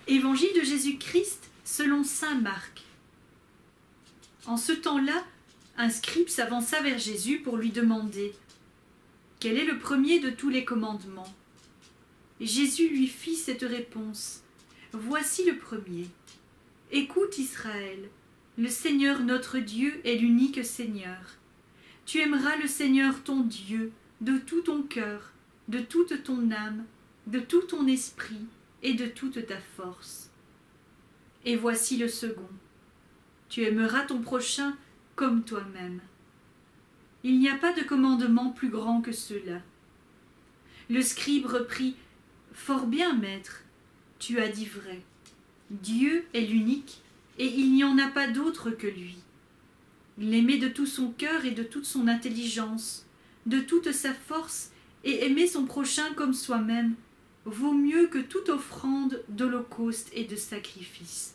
Évangile de Jésus-Christ selon saint Marc. En ce temps-là, un scribe s'avança vers Jésus pour lui demander « Quel est le premier de tous les commandements ?» Jésus lui fit cette réponse « Voici le premier. Écoute Israël, le Seigneur notre Dieu est l'unique Seigneur. Tu aimeras le Seigneur ton Dieu de tout ton cœur, de toute ton âme, de tout ton esprit et de toute ta force. Et voici le second. Tu aimeras ton prochain comme toi-même. Il n'y a pas de commandement plus grand que ceux-là. » Le scribe reprit « Fort bien, maître, tu as dit vrai. Dieu est l'unique et il n'y en a pas d'autre que lui. L'aimer de tout son cœur et de toute son intelligence, de toute sa force et aimer son prochain comme soi-même vaut mieux que toute offrande d'holocauste et de sacrifice. »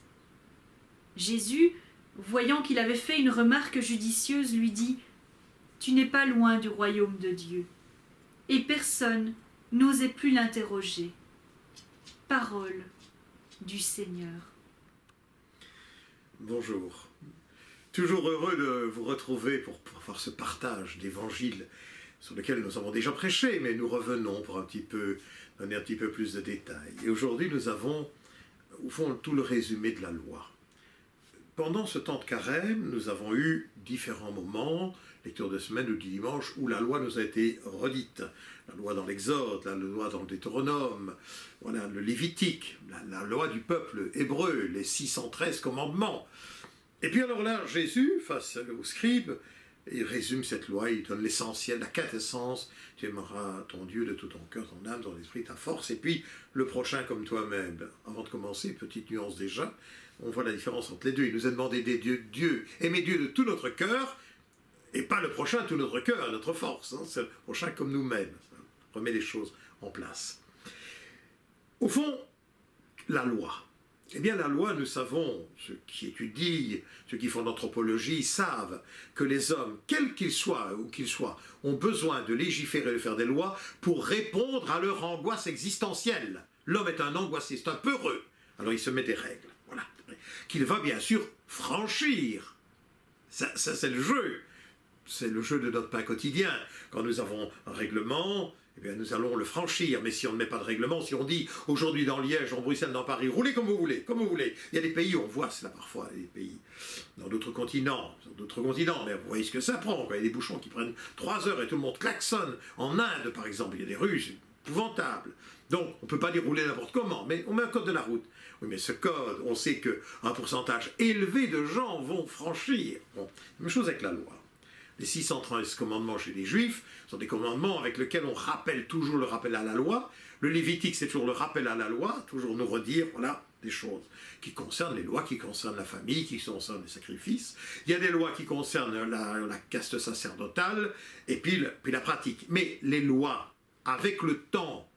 Jésus, voyant qu'il avait fait une remarque judicieuse, lui dit « Tu n'es pas loin du royaume de Dieu. » Et personne n'osait plus l'interroger. Parole du Seigneur. Bonjour. Toujours heureux de vous retrouver pour faire ce partage d'évangile sur lequel nous avons déjà prêché, mais nous revenons pour donner un petit peu plus de détails. Et aujourd'hui, nous avons, au fond, tout le résumé de la loi. Pendant ce temps de carême, nous avons eu différents moments, lecture de semaine ou du dimanche, où la loi nous a été redite. La loi dans l'Exode, la loi dans le Deutéronome, voilà, le Lévitique, la loi du peuple hébreu, les 613 commandements. Et puis alors là, Jésus, face aux scribes, il résume cette loi, il donne l'essentiel, la quintessence. Tu aimeras ton Dieu de tout ton cœur, ton âme, ton esprit, ta force, et puis le prochain comme toi-même. Avant de commencer, petite nuance déjà, on voit la différence entre les deux. Il nous a demandé aimer Dieu de tout notre cœur, et pas le prochain, tout notre cœur, notre force. C'est le prochain comme nous-mêmes. On remet les choses en place. Au fond, la loi. Eh bien, la loi, nous savons, ceux qui étudient, ceux qui font l'anthropologie, savent que les hommes, quels qu'ils soient, ont besoin de légiférer et de faire des lois pour répondre à leur angoisse existentielle. L'homme est un angoissé, c'est un peureux. Alors il se met des règles, voilà, qu'il va bien sûr franchir. Ça c'est le jeu. C'est le jeu de notre pain quotidien. Quand nous avons un règlement, eh bien, nous allons le franchir. Mais si on ne met pas de règlement, si on dit aujourd'hui dans Liège, en Bruxelles, dans Paris, roulez comme vous voulez, comme vous voulez. Il y a des pays où on voit cela parfois, des pays dans d'autres continents, mais vous voyez ce que ça prend. Il y a des bouchons qui prennent 3 heures et tout le monde klaxonne. En Inde, par exemple, il y a des rues, c'est épouvantable. Donc, on ne peut pas dire rouler n'importe comment, mais on met un code de la route. Oui, mais ce code, on sait qu'un pourcentage élevé de gens vont franchir. Bon, même chose avec la loi. Les 613 commandements chez les Juifs sont des commandements avec lesquels on rappelle toujours le rappel à la loi. Le Lévitique, c'est toujours le rappel à la loi, toujours nous redire, voilà, des choses qui concernent les lois, qui concernent la famille, qui concernent les sacrifices. Il y a des lois qui concernent la caste sacerdotale, et puis la pratique. Mais les lois, avec le temps,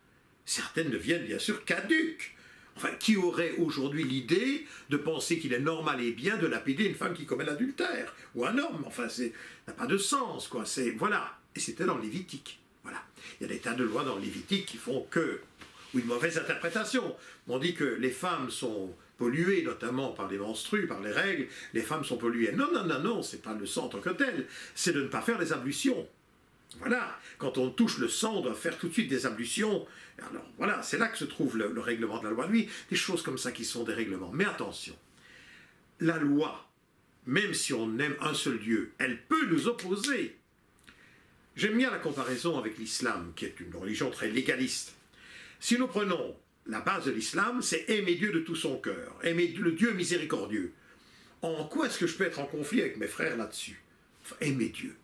certaines deviennent bien sûr caduques. Enfin, qui aurait aujourd'hui l'idée de penser qu'il est normal et bien de lapider une femme qui commet l'adultère, ou un homme, enfin, ça n'a pas de sens, quoi, voilà. Et c'était dans le Lévitique, voilà. Il y a des tas de lois dans le Lévitique qui font que, ou une mauvaise interprétation. On dit que les femmes sont polluées, notamment par les menstrues, par les règles, les femmes sont polluées. Non, c'est pas le sang en tant que tel, c'est de ne pas faire les ablutions. Voilà, quand on touche le sang, on doit faire tout de suite des ablutions. Alors voilà, c'est là que se trouve le règlement de la loi. Lui, des choses comme ça qui sont des règlements. Mais attention, la loi, même si on aime un seul Dieu, elle peut nous opposer. J'aime bien la comparaison avec l'islam, qui est une religion très légaliste. Si nous prenons la base de l'islam, c'est aimer Dieu de tout son cœur, aimer le Dieu miséricordieux. En quoi est-ce que je peux être en conflit avec mes frères là-dessus? Enfin, aimer Dieu.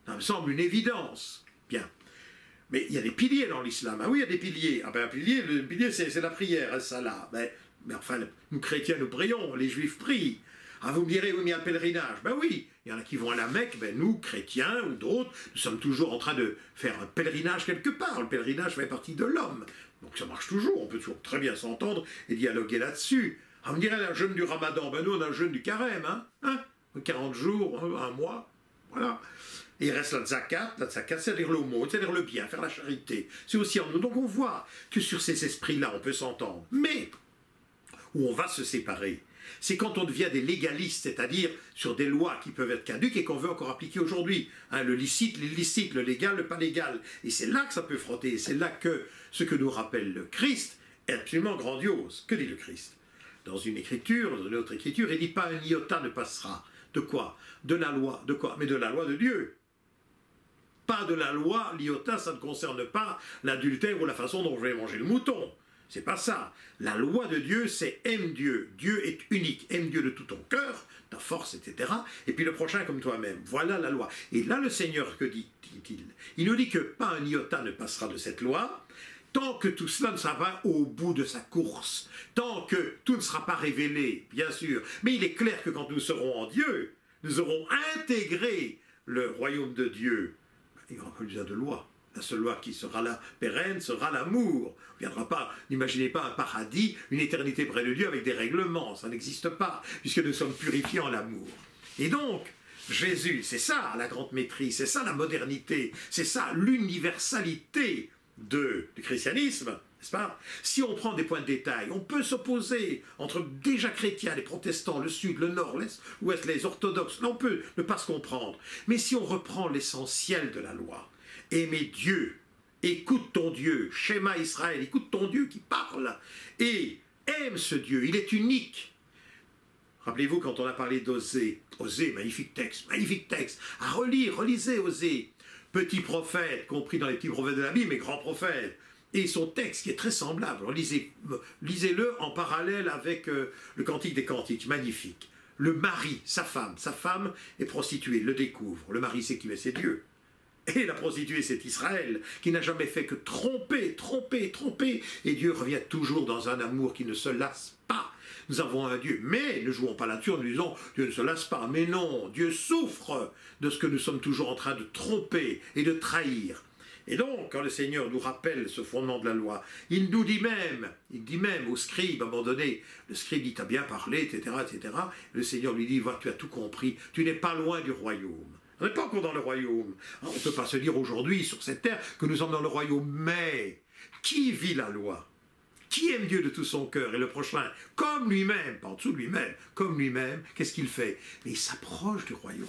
Ça me semble une évidence. Bien. Mais il y a des piliers dans l'islam. Ah oui, il y a des piliers. Ah ben, le pilier, c'est la prière, al-salah. Mais enfin, nous chrétiens, nous prions, les juifs prient. Ah, vous me direz, oui, mais il y a le pèlerinage. Ben oui, il y en a qui vont à la Mecque. Ben nous, chrétiens ou d'autres, nous sommes toujours en train de faire un pèlerinage quelque part. Le pèlerinage fait partie de l'homme. Donc ça marche toujours. On peut toujours très bien s'entendre et dialoguer là-dessus. Ah, vous me direz, un jeûne du ramadan. Ben nous, on a un jeûne du carême. 40 jours, un mois. Voilà. Et il reste la zakat, c'est-à-dire l'aumône, c'est-à-dire le bien, faire la charité. C'est aussi en nous. Donc on voit que sur ces esprits-là, on peut s'entendre. Mais, où on va se séparer. C'est quand on devient des légalistes, c'est-à-dire sur des lois qui peuvent être caduques et qu'on veut encore appliquer aujourd'hui. Hein, le licite, l'illicite, le légal, le pas légal. Et c'est là que ça peut frotter. C'est là que ce que nous rappelle le Christ est absolument grandiose. Que dit le Christ? Dans une écriture, dans une autre écriture, il dit pas un iota ne passera. De quoi? De la loi. De quoi? Mais de la loi de Dieu. Pas de la loi, l'iota, ça ne concerne pas l'adultère ou la façon dont je vais manger le mouton. C'est pas ça. La loi de Dieu, c'est aime Dieu. Dieu est unique. Aime Dieu de tout ton cœur, ta force, etc. Et puis le prochain comme toi-même. Voilà la loi. Et là, le Seigneur, que dit-il? Il nous dit que pas un iota ne passera de cette loi, tant que tout cela ne sera pas au bout de sa course, tant que tout ne sera pas révélé, bien sûr. Mais il est clair que quand nous serons en Dieu, nous aurons intégré le royaume de Dieu. Il n'y aura pas besoin de loi. La seule loi qui sera là, pérenne, sera l'amour. N'imaginez pas un paradis, une éternité près de Dieu avec des règlements. Ça n'existe pas, puisque nous sommes purifiés en l'amour. Et donc, Jésus, c'est ça la grande maîtrise, c'est ça la modernité, c'est ça l'universalité du christianisme, n'est-ce pas? Si on prend des points de détail, on peut s'opposer entre déjà chrétiens, les protestants, le sud, le nord, l'est, l'ouest, les orthodoxes, là on peut ne pas se comprendre. Mais si on reprend l'essentiel de la loi, aimer Dieu, écoute ton Dieu, Shema Israël, écoute ton Dieu qui parle, et aime ce Dieu, il est unique. Rappelez-vous quand on a parlé d'Osée, Osée, magnifique texte, à relire, relisez Osée, petit prophète, compris dans les petits prophètes de la Bible, mais grand prophète, et son texte qui est très semblable, lisez-le en parallèle avec le Cantique des Cantiques, magnifique. Le mari, sa femme est prostituée, le découvre, le mari c'est qui? C'est Dieu. Et la prostituée, c'est Israël, qui n'a jamais fait que tromper, et Dieu revient toujours dans un amour qui ne se lasse pas. Nous avons un Dieu, mais ne jouons pas là-dessus en nous disant Dieu ne se lasse pas. Mais non, Dieu souffre de ce que nous sommes toujours en train de tromper et de trahir. Et donc, quand le Seigneur nous rappelle ce fondement de la loi, il dit même au scribe, à un moment donné, le scribe dit, t'as bien parlé, etc., etc. Le Seigneur lui dit, va, tu as tout compris, tu n'es pas loin du royaume. On n'est pas encore dans le royaume. On ne peut pas se dire aujourd'hui, sur cette terre, que nous sommes dans le royaume. Mais, qui vit la loi? Qui aime Dieu de tout son cœur et le prochain comme lui-même, pas en dessous de lui-même, comme lui-même, qu'est-ce qu'il fait? Mais il s'approche du royaume.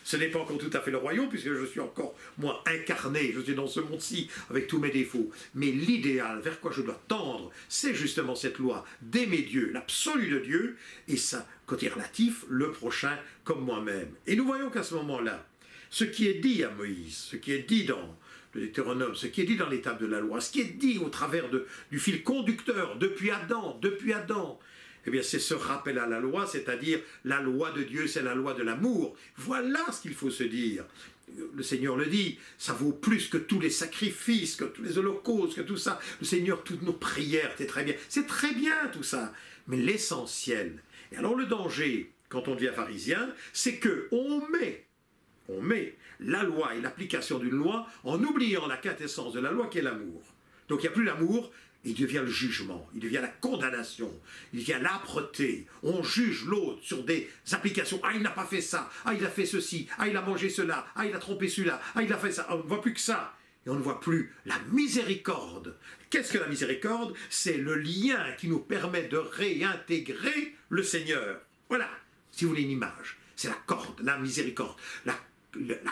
Ce n'est pas encore tout à fait le royaume, puisque je suis encore, moi, incarné, je suis dans ce monde-ci, avec tous mes défauts. Mais l'idéal, vers quoi je dois tendre, c'est justement cette loi d'aimer Dieu, l'absolu de Dieu, et ça, côté relatif, le prochain comme moi-même. Et nous voyons qu'à ce moment-là, ce qui est dit à Moïse, ce qui est dit dans le Deutéronome, ce qui est dit dans l'étape de la loi, ce qui est dit au travers du fil conducteur, depuis Adam, eh bien c'est ce rappel à la loi, c'est-à-dire la loi de Dieu, c'est la loi de l'amour. Voilà ce qu'il faut se dire. Le Seigneur le dit, ça vaut plus que tous les sacrifices, que tous les holocaustes, que tout ça. Le Seigneur, toutes nos prières, c'est très bien tout ça. Mais l'essentiel, et alors le danger, quand on devient pharisien, c'est qu'on met la loi et l'application d'une loi en oubliant la quintessence de la loi qui est l'amour. Donc il n'y a plus l'amour, il devient le jugement, il devient la condamnation, il devient l'âpreté. On juge l'autre sur des applications. Ah, il n'a pas fait ça, ah, il a fait ceci, ah, il a mangé cela, ah, il a trompé celui-là, ah, il a fait ça. On ne voit plus que ça. Et on ne voit plus la miséricorde. Qu'est-ce que la miséricorde? C'est le lien qui nous permet de réintégrer le Seigneur. Voilà, si vous voulez une image. C'est la corde, la miséricorde. La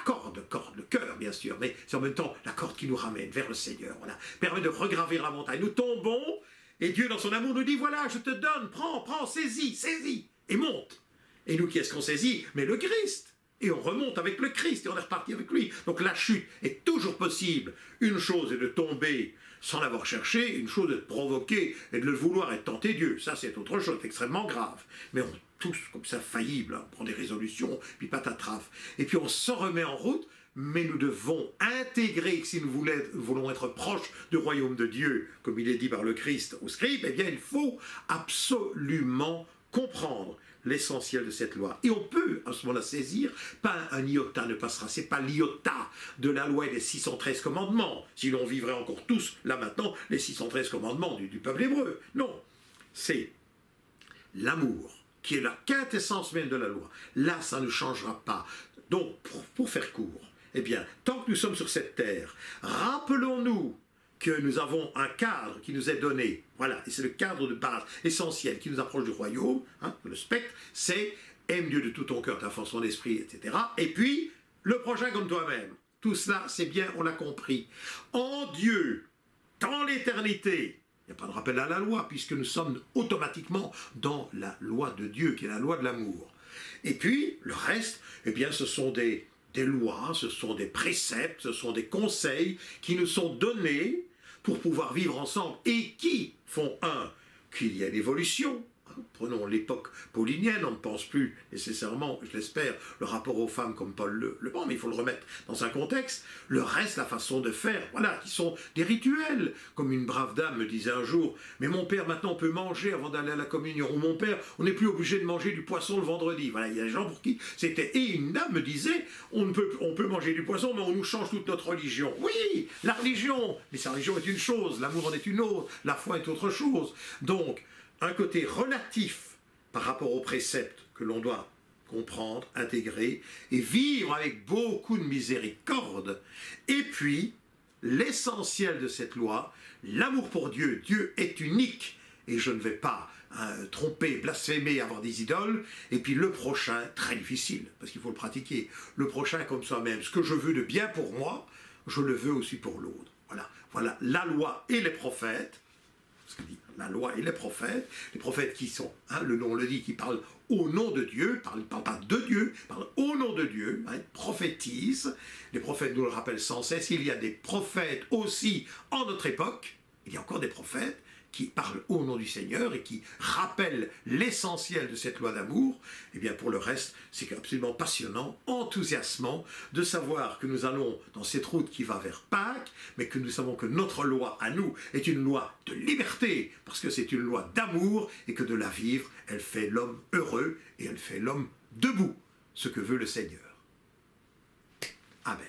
corde, le cœur bien sûr, mais c'est en même temps la corde qui nous ramène vers le Seigneur, voilà, permet de regravir la montagne. Nous tombons, et Dieu dans son amour nous dit, voilà, je te donne, prends, saisis, et monte. Et nous, qui est-ce qu'on saisit? Mais le Christ. Et on remonte avec le Christ, et on est reparti avec lui. Donc la chute est toujours possible. Une chose est de tomber sans l'avoir cherché, une chose est de provoquer et de le vouloir et de tenter Dieu. Ça, c'est autre chose, c'est extrêmement grave. Mais on tous comme ça faillibles, on prend des résolutions, puis patatraf. Et puis on s'en remet en route, mais nous devons intégrer, si nous voulons être proches du royaume de Dieu, comme il est dit par le Christ au scribe, eh bien il faut absolument comprendre l'essentiel de cette loi. Et on peut à ce moment-là saisir, pas un iota ne passera, c'est pas l'iota de la loi et des 613 commandements, si l'on vivrait encore tous, là maintenant, les 613 commandements du peuple hébreu. Non, c'est l'amour, qui est la quintessence même de la loi. Là, ça ne changera pas. Donc, pour faire court, eh bien, tant que nous sommes sur cette terre, rappelons-nous que nous avons un cadre qui nous est donné. Voilà, et c'est le cadre de base essentiel qui nous approche du royaume, hein, le spectre, c'est aime Dieu de tout ton cœur, ta force, ton esprit, etc. Et puis, le prochain comme toi-même. Tout cela, c'est bien, on l'a compris. En Dieu, dans l'éternité, il n'y a pas de rappel à la loi, puisque nous sommes automatiquement dans la loi de Dieu, qui est la loi de l'amour. Et puis, le reste, eh bien, ce sont des lois, ce sont des préceptes, ce sont des conseils qui nous sont donnés pour pouvoir vivre ensemble et qui font qu'il y a l'évolution. Prenons l'époque paulinienne, on ne pense plus nécessairement, je l'espère, le rapport aux femmes comme Paul le pense, mais il faut le remettre dans un contexte. Le reste, la façon de faire, voilà, qui sont des rituels. Comme une brave dame me disait un jour, mais mon père, maintenant, on peut manger avant d'aller à la communion. Ou mon père, on n'est plus obligé de manger du poisson le vendredi. Voilà, il y a des gens pour qui c'était... Et une dame me disait, on peut manger du poisson, mais on nous change toute notre religion. Oui, la religion, mais sa religion est une chose, l'amour en est une autre, la foi est autre chose. Donc, un côté relatif par rapport aux préceptes que l'on doit comprendre, intégrer et vivre avec beaucoup de miséricorde. Et puis, l'essentiel de cette loi, l'amour pour Dieu. Dieu est unique et je ne vais pas tromper, blasphémer, avoir des idoles. Et puis le prochain, très difficile, parce qu'il faut le pratiquer. Le prochain comme soi-même. Ce que je veux de bien pour moi, je le veux aussi pour l'autre. Voilà la loi et les prophètes. Ce que dit la loi et les prophètes qui sont, hein, le nom le dit, qui parlent au nom de Dieu, ils ne parlent pas de Dieu, ils parlent au nom de Dieu, hein, prophétisent. Les prophètes nous le rappellent sans cesse, il y a des prophètes aussi en notre époque, il y a encore des prophètes qui parlent au nom du Seigneur et qui rappellent l'essentiel de cette loi d'amour. Et bien pour le reste, c'est absolument passionnant, enthousiasmant de savoir que nous allons dans cette route qui va vers Pâques, mais que nous savons que notre loi à nous est une loi de liberté, parce que c'est une loi d'amour et que de la vivre, elle fait l'homme heureux et elle fait l'homme debout, ce que veut le Seigneur. Amen.